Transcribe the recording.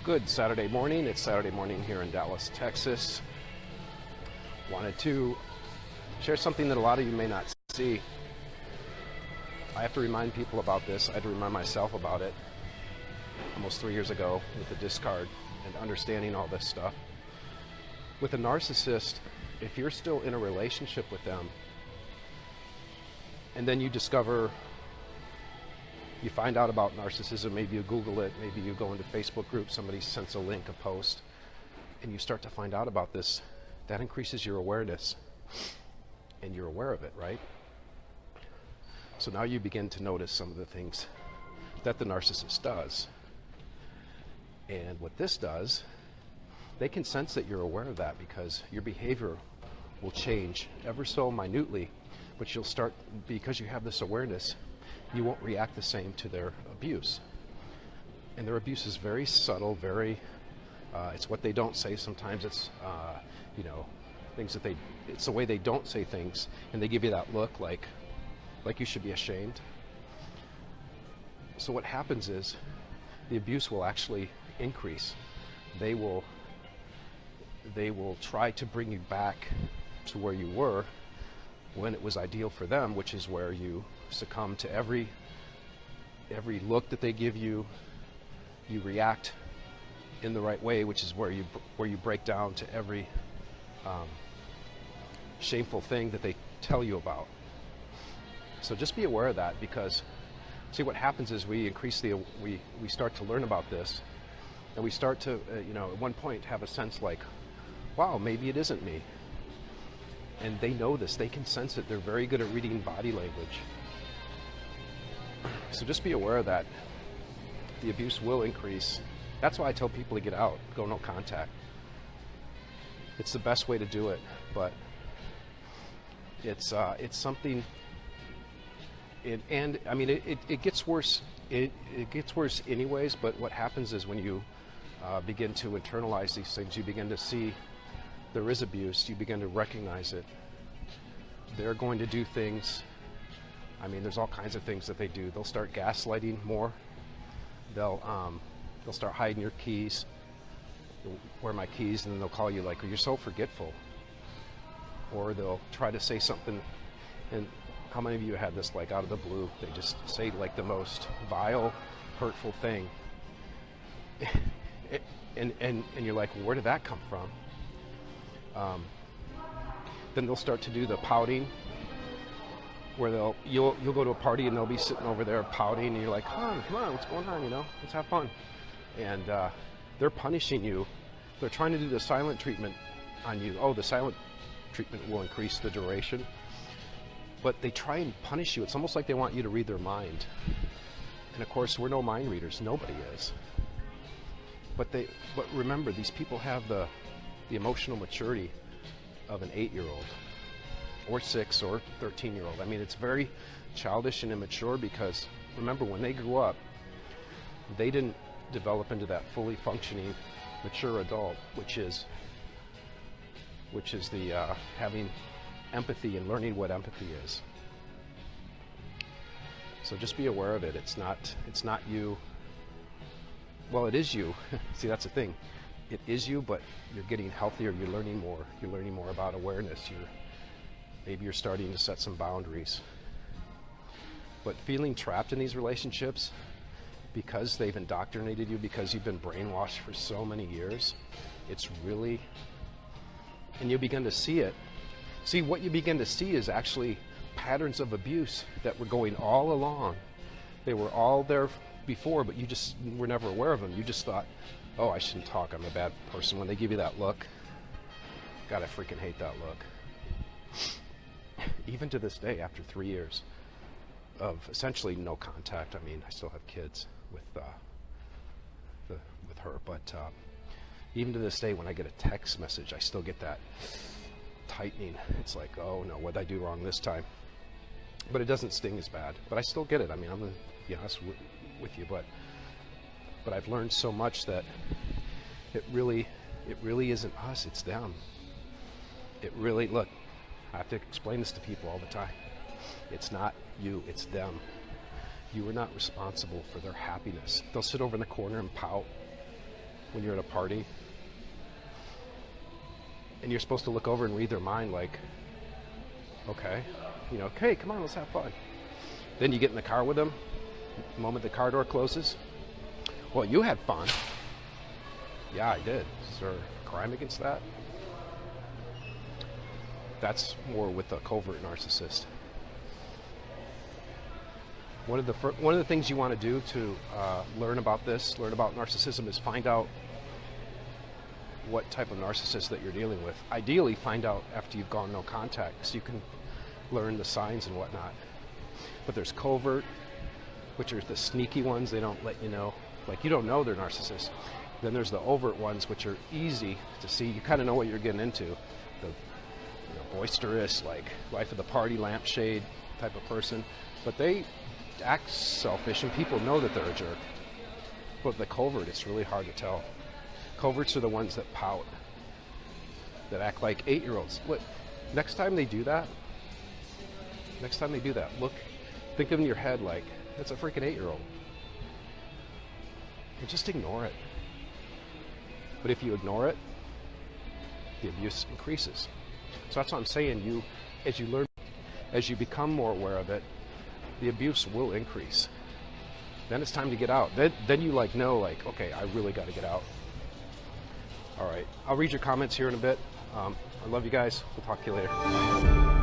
Good Saturday morning. It's Saturday morning here in Dallas, Texas. Wanted to share something that a lot of you may not see. I have to remind people about this. I had to remind myself about it almost 3 years ago with the discard and understanding all this stuff. With a narcissist, if you're still in a relationship with them and then you discover, you find out about narcissism, maybe you Google it, maybe you go into Facebook groups, somebody sends a link, a post, and you start to find out about this, that increases your awareness. And you're aware of it, right? So now you begin to notice some of the things that the narcissist does. And what this does, they can sense that you're aware of that because your behavior will change ever so minutely, but you'll start, because you have this awareness, you won't react the same to their abuse. And their abuse is very subtle, very, it's what they don't say. Sometimes it's, things that it's the way they don't say things, and they give you that look like you should be ashamed. So what happens is the abuse will actually increase. They will try to bring you back to where you were when it was ideal for them, which is where you succumb to every look that they give you. You react in the right way, which is where you break down to every shameful thing that they tell you about. So just be aware of that, because see, what happens is we start to learn about this, and we start to at one point have a sense like, wow, maybe it isn't me. And they know this, they can sense it. They're very good at reading body language. So just be aware of that. The abuse will increase. That's why I tell people to get out, go no contact. It's the best way to do it, but it's something. It gets worse. It gets worse anyways. But what happens is when you begin to internalize these things, you begin to see there is abuse. You begin to recognize it. They're going to do things. There's all kinds of things that they do. They'll start gaslighting more. They'll start hiding your keys. Where are my keys? And then they'll call you like, you're so forgetful. Or they'll try to say something. And how many of you had this like out of the blue? They just say like the most vile, hurtful thing. and you're like, well, where did that come from? Then they'll start to do the pouting, where you'll go to a party and they'll be sitting over there pouting, and you're like, oh, come on, what's going on? Let's have fun. And they're punishing you. They're trying to do the silent treatment on you. Oh, the silent treatment will increase the duration, but they try and punish you. It's almost like they want you to read their mind. And of course, we're no mind readers. Nobody is. But remember, these people have the emotional maturity of an 8-year-old or 6 or 13-year-old. It's very childish and immature, because remember, when they grew up, they didn't develop into that fully functioning mature adult, which is the having empathy and learning what empathy is. So just be aware of it. It's not you. Well, it is you. See, that's the thing. It is you, but you're getting healthier. You're learning more. You're learning more about awareness. Maybe you're starting to set some boundaries. But feeling trapped in these relationships because they've indoctrinated you, because you've been brainwashed for so many years, it's really, and you begin to see it. See, what you begin to see is actually patterns of abuse that were going all along. They were all there before, but you just were never aware of them. You just thought, oh, I shouldn't talk, I'm a bad person. When they give you that look, God, I freaking hate that look. Even to this day, after 3 years of essentially no contact, I still have kids with her, but even to this day, when I get a text message, I still get that tightening. It's like, oh no, what did I do wrong this time? But it doesn't sting as bad. But I still get it. I'm gonna be honest with you, but I've learned so much that it really isn't us, it's them. Look, I have to explain this to people all the time. It's not you, it's them. You are not responsible for their happiness. They'll sit over in the corner and pout. when you're at a party and you're supposed to look over and read their mind like, okay, you know, okay, come on, let's have fun. Then you get in the car with them, the moment the car door closes, well, you had fun. Yeah, I did. Is there a crime against that? That's more with a covert narcissist. One of the things you want to do to learn about narcissism, is find out what type of narcissist that you're dealing with. Ideally, find out after you've gone no contact, so you can learn the signs and whatnot. But there's covert, which are the sneaky ones. They don't let you know, like you don't know they're narcissists. Then there's the overt ones, which are easy to see. You kind of know what you're getting into. The boisterous, like life of the party, lampshade type of person. But they act selfish, and people know that they're a jerk. But the covert, it's really hard to tell. Coverts are the ones that pout, that act like 8-year-olds. Look, next time they do that, look, think of in your head like, that's a freaking 8-year-old. And just ignore it. But if you ignore it, the abuse increases. So that's what I'm saying. As you become more aware of it, the abuse will increase. Then it's time to get out. Then you know, okay, I really got to get out. All right, I'll read your comments here in a bit. I love you guys. We'll talk to you later.